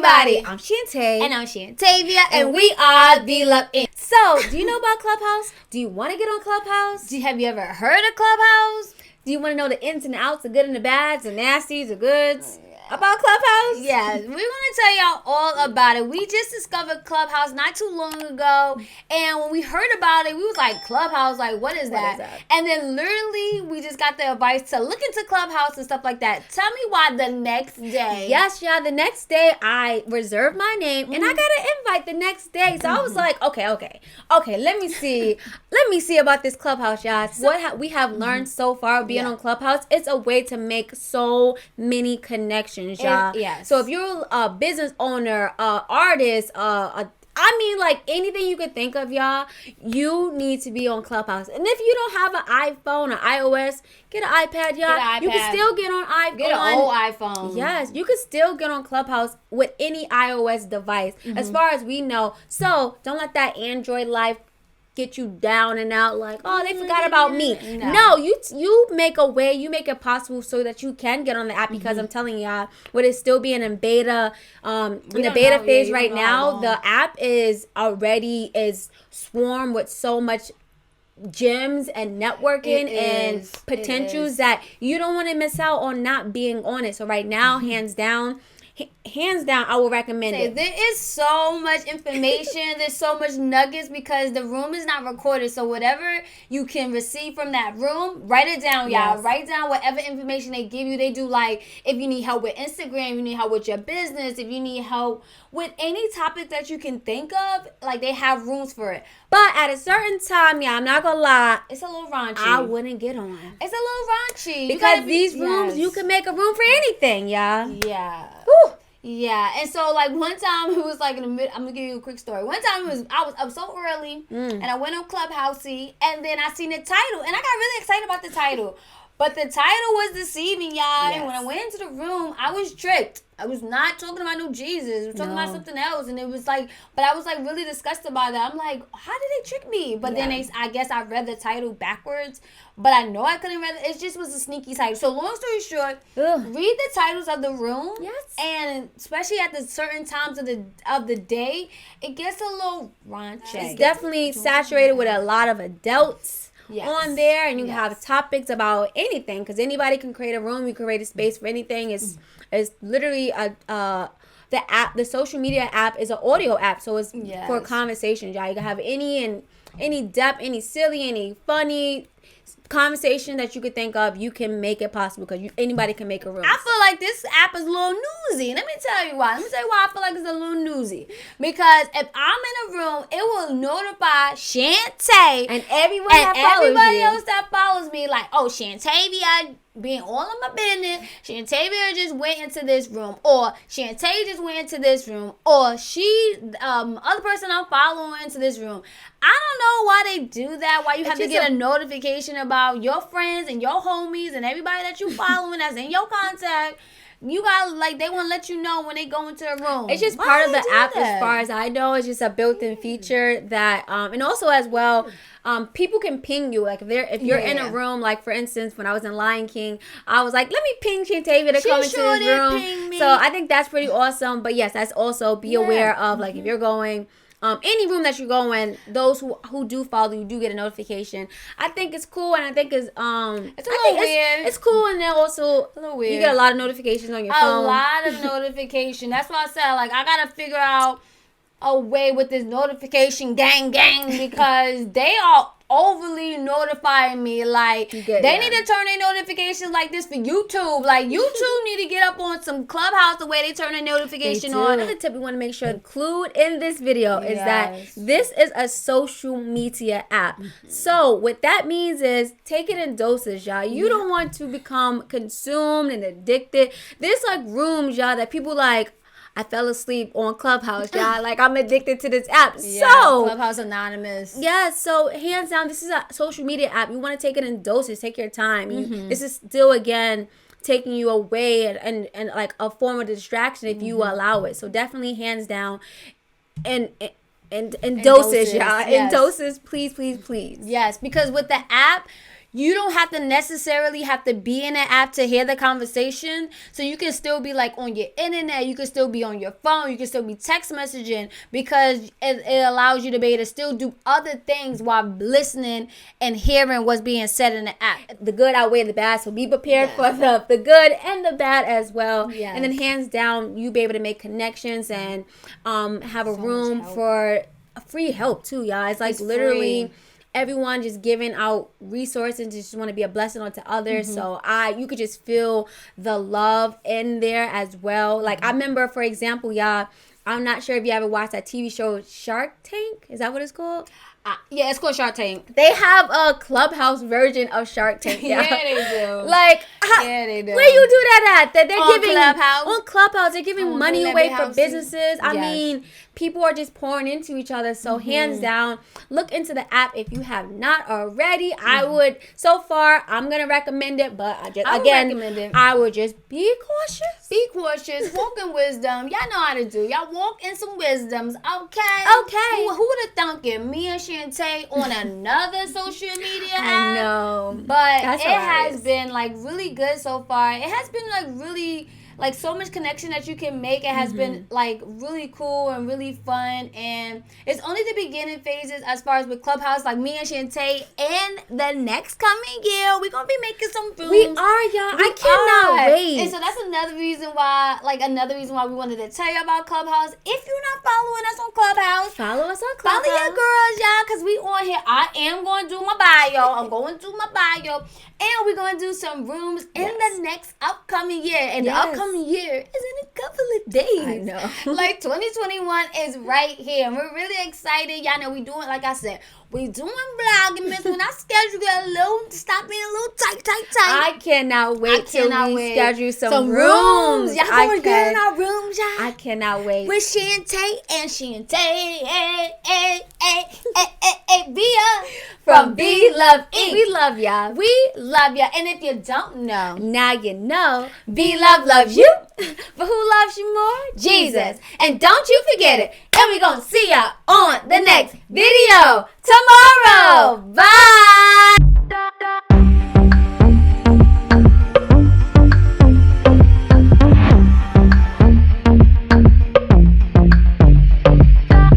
everybody. I'm Shantea. And I'm Shantavia. And we are Be Love I.N.C. So, do you know about Clubhouse? Do you want to get on Clubhouse? Have you ever heard of Clubhouse? Do you want to know the ins and outs, the good and the bads, the nasties, the goods? About Clubhouse? Yes, we're going to tell y'all all about it. We just discovered Clubhouse not too long ago, and when we heard about it, we was like, Clubhouse, like, what is that? And then literally, we just got the advice to look into Clubhouse and stuff like that. Tell me why the next day. Yes, y'all, the next day, I reserved my name, and I got an invite the next day, so I was like, okay, let me see about this Clubhouse, y'all. What we have learned so far being on Clubhouse, it's a way to make so many connections. Y'all. Yes. So if you're a business owner, artist, like anything you could think of, y'all, you need to be on Clubhouse. And if you don't have an iPhone or iOS, get an iPad, y'all. You can still get on iPhone. Get an old iPhone. Yes, you can still get on Clubhouse with any iOS device, as far as we know. So don't let that Android life get you down and out like, oh, they forgot about me. No, you make a way, you make it possible so that you can get on the app, because I'm telling y'all, with it still being in beta, in the beta phase right now, the app is swarmed with so much gems and networking and potentials that you don't want to miss out on not being on it. So right now, hands down, I will recommend it. There is so much information. There's so much nuggets because the room is not recorded. So whatever you can receive from that room, write it down, y'all. Yes. Write down whatever information they give you. They do, like, if you need help with Instagram, you need help with your business, if you need help with any topic that you can think of, like, they have rooms for it. But at a certain time, yeah, I'm not gonna lie, it's a little raunchy. I wouldn't get on. It's a little raunchy. Because these rooms, you can make a room for anything, y'all. Yeah. Whew. Yeah, and so, like, one time it was like in the mid. I'm gonna give you a quick story. One time I was up so early, and I went on Clubhousey, and then I seen the title, and I got really excited about the title, but the title was deceiving, y'all. Yes. And when I went into the room, I was tricked. I was not talking about no Jesus. I was talking about something else, and it was like, but I was like really disgusted by that. I'm like, how did they trick me? But then I guess I read the title backwards, but I know I couldn't read it. It just was a sneaky title. So long story short, read the titles of the room. Yes. And especially at the certain times of the day, it gets a little raunchy. It's definitely saturated with a lot of adults on there, and you have topics about anything, because anybody can create a room. You can create a space for anything. It's literally the app. The social media app is an audio app, so it's for conversations, y'all. You can have any depth, any silly, any funny conversation that you could think of. You can make it possible, because anybody can make a room. I feel like this app is a little newsy. Let me tell you why. I feel like it's a little newsy. Because if I'm in a room, it will notify Shantae and everybody else that follows me, like, oh, Shantavia being all in my business. Shantavia just went into this room, or Shantae just went into this room, or she other person I'm following into this room. I don't know why they do that. Why you have to get a notification about your friends and your homies and everybody that you following that's in your contact. You got, like, they want to let you know when they go into a room. It's just part of the app, as far as I know. It's just a built-in feature that, and also as well, people can ping you. Like, if you're in a room, like, for instance, when I was in Lion King, I was like, let me ping Shantavia to come into this room. Ping me. So I think that's pretty awesome. But yes, that's also be aware of, like, if you're going any room that you go in, those who do follow you do get a notification. I think it's cool, and I think it's a little weird. It's cool, and then also a little weird. You get a lot of notifications on your phone. A lot of notification. That's why I said, like, I gotta figure out a way with this notification gang, because they are overly notifying me. Like, they need to turn their notifications like this for YouTube. Like, YouTube need to get up on some Clubhouse the way they turn their notification on. Another tip we want to make sure to include in this video is that this is a social media app. So what that means is take it in doses, y'all. You don't want to become consumed and addicted. There's like rooms, y'all, that people like, I fell asleep on Clubhouse, y'all. Like, I'm addicted to this app. So Clubhouse Anonymous. Yeah, so hands down, this is a social media app. You want to take it in doses. Take your time. This is still, again, taking you away and like a form of distraction if you allow it. So definitely, hands down, and doses, y'all. In doses, please. Yes, because with the app, you don't have to necessarily have to be in an app to hear the conversation. So you can still be like on your internet. You can still be on your phone. You can still be text messaging, because it allows you to be able to still do other things while listening and hearing what's being said in the app. The good outweigh the bad, so be prepared for the good and the bad as well. Yes. And then hands down, you be able to make connections and have a room for free help too, y'all. It's like literally free. Everyone just giving out resources, just want to be a blessing onto others. So you could just feel the love in there as well. Like I remember, for example, y'all, I'm not sure if you ever watched that TV show Shark Tank. Is that what it's called? Yeah, it's called Shark Tank. They have a Clubhouse version of Shark Tank. Yeah, they do. Like, yeah, they do. Where you do that at? That they're on giving Clubhouse. On Clubhouse, they're giving money away for businesses. I Yes. mean, people are just pouring into each other. So hands down, look into the app if you have not already. I would. So far, I'm gonna recommend it, but I would just be cautious. Be cautious. Walk in wisdom. Y'all know how to do. Y'all walk in some wisdoms. Okay. Okay. Who would have thunk it? Me and Shantea on another social media app. I know, but it has been like really good so far. It has been like really. Like so much connection that you can make. It has been like really cool and really fun, and it's only the beginning phases as far as with Clubhouse. Like me and Shantae, and the next coming year we're gonna be making some rooms. We are, y'all. I cannot wait. And so that's another reason why we wanted to tell you about Clubhouse. If you're not following us on Clubhouse, follow us on Clubhouse. Follow your girls, y'all, because we on here. I am going to do my bio. I'm going to do my bio, and we're going to do some rooms in the next upcoming year. And the upcoming year is in a couple of days. I know. Like 2021 is right here, and we're really excited. Y'all know we doing, like I said, we doing Vlogmas. When I schedule get a little, stop being a little tight. I cannot wait till we schedule some rooms. Y'all going to get in our rooms, y'all? I cannot wait. With Shantae and Shantae. From Be Love I.N.C. We love y'all. We love y'all. And if you don't know, now you know. Be Love loves you. But who loves you more? Jesus. And don't you forget it. And we're going to see y'all on the next video tomorrow. Bye.